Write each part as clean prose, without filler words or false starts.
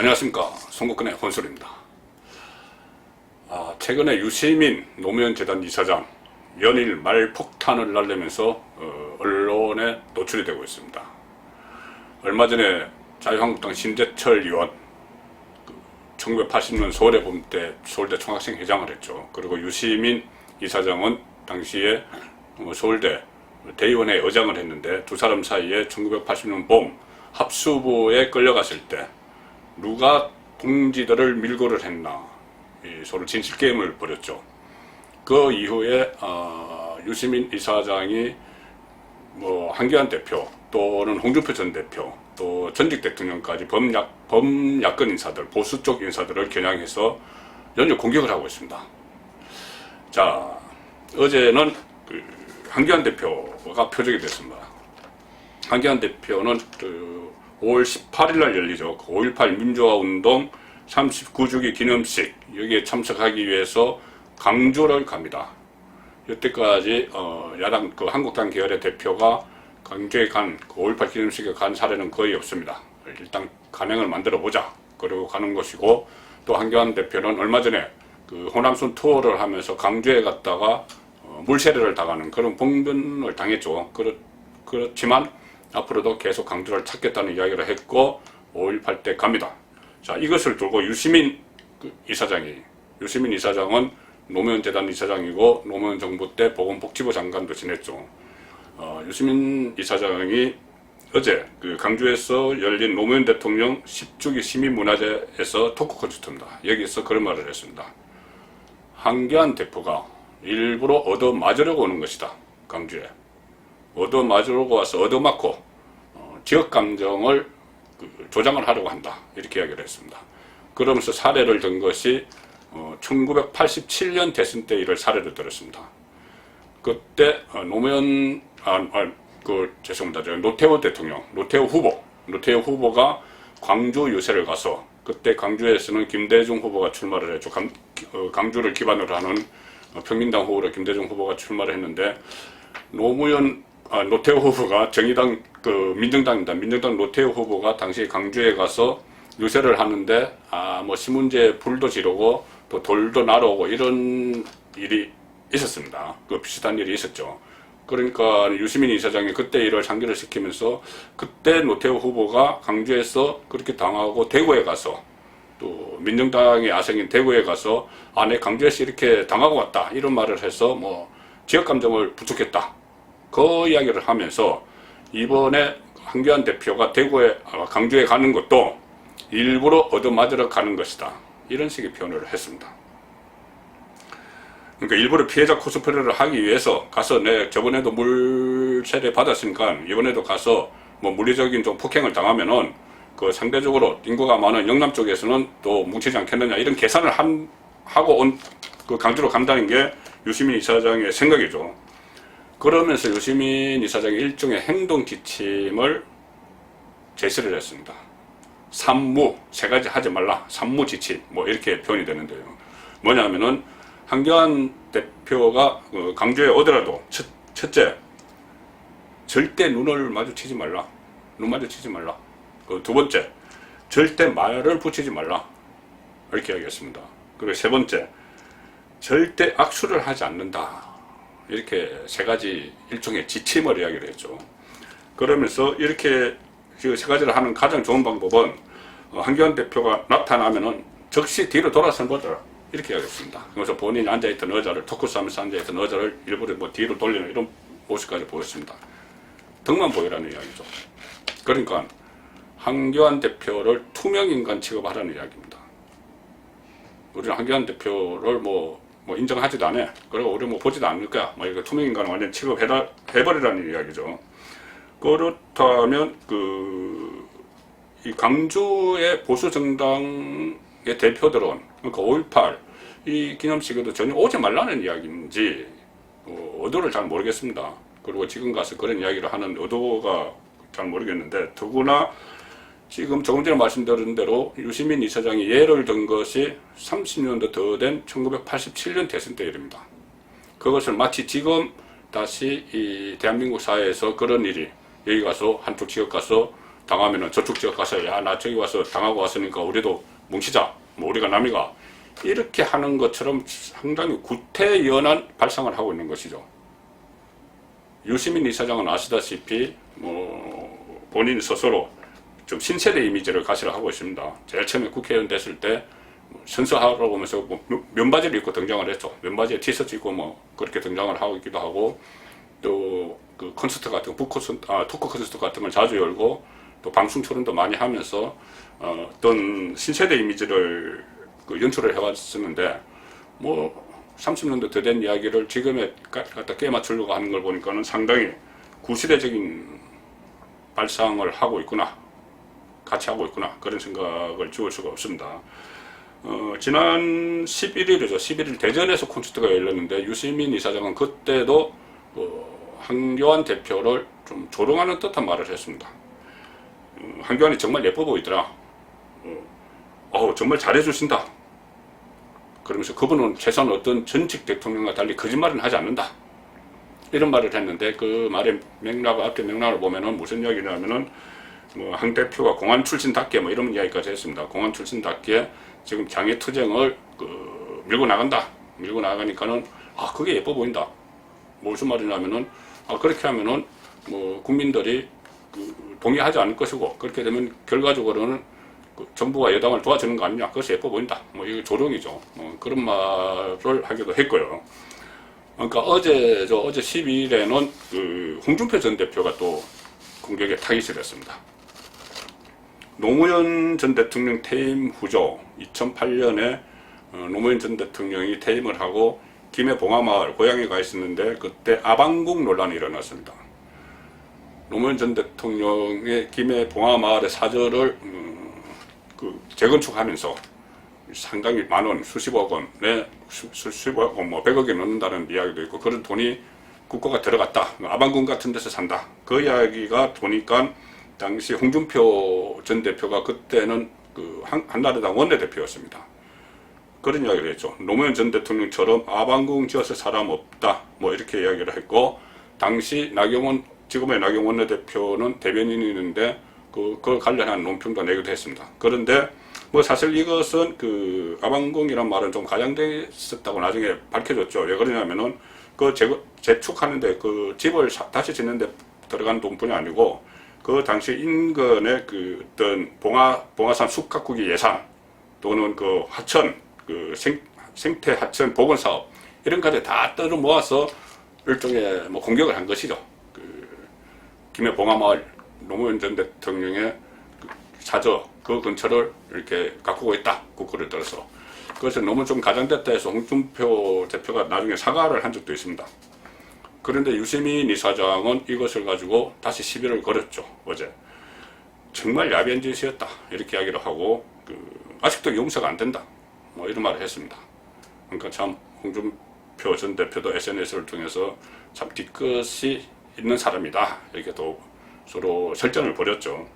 안녕하십니까, 송국근의 혼술입니다. 최근에 유시민 노무현재단 이사장 연일 말폭탄을 날리면서 언론에 노출이 되고 있습니다. 얼마 전에 자유한국당 신재철 의원 1980년 서울에 봄 때 서울대 총학생 회장을 했죠. 그리고 유시민 이사장은 당시에 서울대 대의원회 의장을 했는데, 두 사람 사이에 1980년 봄 합수부에 끌려갔을 때 누가 동지들을 밀고를 했나, 서로 진실게임을 벌였죠. 그 이후에 유시민 이사장이 한기환 대표 또는 홍준표 전 대표 또 전직 대통령까지 범야권 인사들, 보수 쪽 인사들을 겨냥해서 연일 공격을 하고 있습니다. 자, 어제는 한기환 대표가 표적이 됐습니다. 한기환 대표는 5월 18일 날 열리죠. 5.18 민주화운동 39주기 기념식, 여기에 참석하기 위해서 강주를 갑니다. 여태까지 야당 한국당 계열의 대표가 강주에 간 5.18 기념식에 간 사례는 거의 없습니다. 일단 간행을 만들어 보자, 그리고 가는 것이고, 또 한기환 대표는 얼마 전에 호남순 투어를 하면서 강주에 갔다가 물세례를 당하는 그런 봉변을 당했죠. 그렇지만 앞으로도 계속 강주를 찾겠다는 이야기를 했고 5.18 때 갑니다. 자, 이것을 두고 유시민 이사장은 노무현재단 이사장이고 노무현 정부 때 보건복지부 장관도 지냈죠. 유시민 이사장이 어제 강주에서 열린 노무현 대통령 10주기 시민문화제에서 토크 콘서트입니다. 여기서 그런 말을 했습니다. 한기환 대표가 일부러 얻어맞으려고 오는 것이다. 강주에 얻어맞으려고 와서 얻어맞고 지역 감정을 조장을 하려고 한다, 이렇게 이야기를 했습니다. 그러면서 사례를 든 것이 1987년 대선 때 이를 사례를 들었습니다. 그때 노태우 후보가 광주 유세를 가서, 그때 강주에서는 김대중 후보가 출마를 했죠. 강주를 기반으로 하는 평민당 후보로 김대중 후보가 출마를 했는데, 노태우 후보가 정의당 민정당입니다. 민정당 노태우 후보가 당시 강주에 가서 유세를 하는데 신문지에 불도 지르고 또 돌도 날아오고 이런 일이 있었습니다. 비슷한 일이 있었죠. 그러니까 유시민 이사장이 그때 일을 상기를 시키면서, 그때 노태우 후보가 강주에서 그렇게 당하고 대구에 가서, 또 민정당의 아성인 대구에 가서 내 강주에서 이렇게 당하고 왔다, 이런 말을 해서 지역감정을 부추겼다, 그 이야기를 하면서 이번에 한기환 대표가 강주에 가는 것도 일부러 얻어맞으러 가는 것이다, 이런 식의 표현을 했습니다. 그러니까 일부러 피해자 코스프레를 하기 위해서 가서, 저번에도 물세례 받았으니까 이번에도 가서 물리적인 좀 폭행을 당하면은 상대적으로 인구가 많은 영남 쪽에서는 또 뭉치지 않겠느냐, 이런 계산을 하고 온 강주로 간다는 게 유시민 이사장의 생각이죠. 그러면서 유시민 이사장이 일종의 행동 지침을 제시를 했습니다. 삼무, 세 가지 하지 말라, 삼무 지침, 이렇게 표현이 되는데요. 뭐냐면은 한기환 대표가 강주에 오더라도 첫째, 절대 눈을 마주치지 말라, 눈 마주치지 말라. 두 번째, 절대 말을 붙이지 말라, 이렇게 이야기했습니다. 그리고 세 번째, 절대 악수를 하지 않는다, 이렇게 세 가지 일종의 지침을 이야기를 했죠. 그러면서 이렇게 세 가지를 하는 가장 좋은 방법은 한기환 대표가 나타나면은 즉시 뒤로 돌아선 거다, 이렇게 이야기했습니다. 그래서 본인이 앉아있던 의자를, 토크스 하면서 앉아있던 의자를 일부러 뒤로 돌리는 이런 모습까지 보였습니다. 등만 보이라는 이야기죠. 그러니까 한기환 대표를 투명인간 취급하라는 이야기입니다. 우리는 한기환 대표를 인정하지도 않아, 그리고 우리 보지도 않을 거야, 이거 투명인간을 완전 취급해버리라는 이야기죠. 그렇다면 이 강주의 보수정당의 대표들은, 그러니까 5.18 이 기념식에도 전혀 오지 말라는 이야기인지 의도를 잘 모르겠습니다. 그리고 지금 가서 그런 이야기를 하는 의도가 잘 모르겠는데, 더구나 지금 조금 전에 말씀드린 대로 유시민 이사장이 예를 든 것이 30년도 더 된 1987년 대선 때 일입니다. 그것을 마치 지금 다시 이 대한민국 사회에서 그런 일이, 여기 가서 한쪽 지역 가서 당하면은 저쪽 지역 가서 야 나 저기 와서 당하고 왔으니까 우리도 뭉치자, 뭐 우리가 남이가, 이렇게 하는 것처럼 상당히 구태연한 발상을 하고 있는 것이죠. 유시민 이사장은 아시다시피 뭐 본인 스스로 좀 신세대 이미지를 가시려 하고 있습니다. 제일 처음에 국회의원 됐을 때 선서하러 오면서 뭐 면바지를 입고 등장을 했죠. 면바지에 티셔츠 입고 뭐 그렇게 등장을 하고 있기도 하고, 또 그 콘서트 같은 토크 콘서트 같은 걸 자주 열고 또 방송 출연도 많이 하면서 어떤 신세대 이미지를 그 연출을 해왔었는데, 뭐 30년도 더 된 이야기를 지금에 갖다 깨 맞추려고 하는 걸 보니까는 상당히 구시대적인 발상을 하고 있구나, 같이 하고 있구나, 그런 생각을 지울 수가 없습니다. 지난 11일이죠. 11일 대전에서 콘서트가 열렸는데 유시민 이사장은 그때도 한교안 대표를 좀 조롱하는 듯한 말을 했습니다. 한교안이 정말 예뻐 보이더라. 정말 잘해주신다. 그러면서 그분은 최소한 어떤 전직 대통령과 달리 거짓말은 하지 않는다, 이런 말을 했는데, 그 말의 맥락, 앞에 맥락을 보면은 무슨 이야기냐면은 뭐 한 대표가 공안 출신답게 뭐 이런 이야기까지 했습니다. 공안 출신답게 지금 장애투쟁을 밀고 나간다. 밀고 나가니까는 그게 예뻐 보인다. 무슨 말이냐면은 그렇게 하면은 뭐 국민들이 동의하지 않을 것이고, 그렇게 되면 결과적으로는 정부가 여당을 도와주는 거 아니냐, 그것이 예뻐 보인다, 뭐 이게 조롱이죠. 그런 말을 하기도 했고요. 그러니까 어제 12일에는 홍준표 전 대표가 또 공격에 타깃이 됐습니다. 노무현 전 대통령 퇴임 후죠. 2008년에 노무현 전 대통령이 퇴임을 하고 김해 봉화마을 고향에 가 있었는데, 그때 아방궁 논란이 일어났습니다. 노무현 전 대통령의 김해 봉화마을의 사저를 재건축하면서 상당히 많은 수십억 원에 수십억 원, 뭐 100억이 넘는다는 이야기도 있고, 그런 돈이 국고가 들어갔다, 아방궁 같은 데서 산다, 그 이야기가 보니까 당시 홍준표 전 대표가 그때는 한나라당 원내대표였습니다. 그런 이야기를 했죠. 노무현 전 대통령처럼 아방궁 지어서 사람 없다, 뭐 이렇게 이야기를 했고, 당시 지금의 나경원 원내대표는 대변인이 있는데 그걸 관련한 논평도 내기도 했습니다. 그런데 뭐 사실 이것은 아방궁이란 말은 좀 과장됐었다고 나중에 밝혀졌죠. 왜 그러냐면은 재축하는데 집을 다시 짓는데 들어간 돈뿐이 아니고, 그 당시 인근의 어떤 봉화산 숲 가꾸기 예산, 또는 하천, 생태 하천 복원 사업, 이런 것들 다 떠러 모아서 일종의 뭐 공격을 한 것이죠. 김해 봉화마을 노무현 전 대통령의 사저 그 근처를 이렇게 가꾸고 있다, 국고를 들어서. 그래서 너무 좀 가장됐다 해서 홍준표 대표가 나중에 사과를 한 적도 있습니다. 그런데 유시민 이사장은 이것을 가지고 다시 시비를 걸었죠. 어제 정말 야비한 짓이었다, 이렇게 이야기를 하고, 아직도 용서가 안 된다, 뭐 이런 말을 했습니다. 그러니까 참 홍준표 전 대표도 SNS를 통해서 참 뒤끝이 있는 사람이다, 이렇게 또 서로 설전을 벌였죠.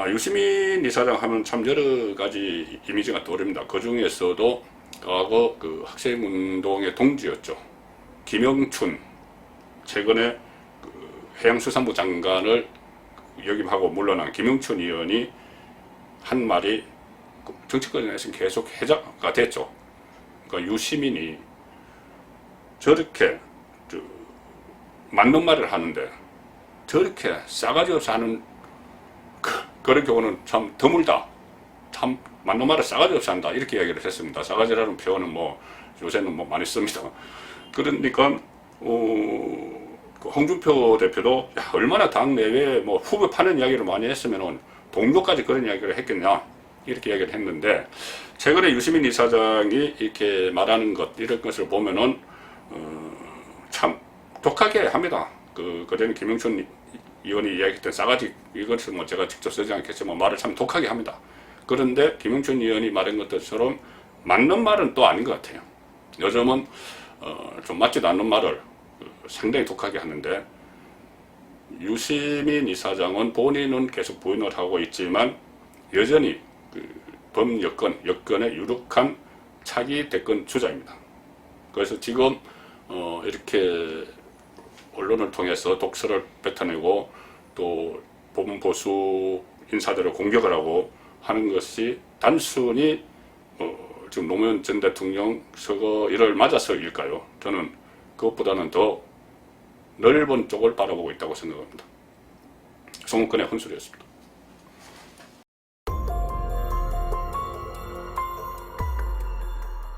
유시민 이사장 하면 참 여러 가지 이미지가 떠오릅니다. 그 중에서도 과거 학생운동의 동지였죠. 김영춘, 최근에 해양수산부 장관을 역임하고 물러난 김영춘 의원이 한 말이 정치권에서는 계속 해자가 됐죠. 그러니까 유시민이 저렇게 맞는 말을 하는데 저렇게 싸가지 없이 하는 그런 경우는 참 드물다, 참 맞는 말을 싸가지 없이 한다, 이렇게 이야기를 했습니다. 싸가지라는 표현은 뭐 요새는 뭐 많이 씁니다. 그러니까 홍준표 대표도 얼마나 당 내외에 뭐 후보 파는 이야기를 많이 했으면은 동료까지 그런 이야기를 했겠냐, 이렇게 이야기를 했는데, 최근에 유시민 이사장이 이렇게 말하는 것, 이런 것을 보면은 참 독하게 합니다. 그전에 김영춘 의원이 이야기했던 싸가지, 이것을 뭐 제가 직접 쓰지 않겠지만 말을 참 독하게 합니다. 그런데 김영춘 의원이 말한 것처럼 맞는 말은 또 아닌 것 같아요. 요즘은 좀 맞지도 않는 말을 상당히 독하게 하는데, 유시민 이사장은 본인은 계속 부인을 하고 있지만 여전히 여권의 유력한 차기 대권 주자입니다. 그래서 지금 이렇게 언론을 통해서 독설을 뱉어내고 또 보수 보수 인사들을 공격을 하고 하는 것이 단순히 지금 노무현 전 대통령 서거일을 맞아서일까요? 저는 그것보다는 더 넓은 쪽을 바라보고 있다고 생각합니다. 송은권의 혼술이었습니다.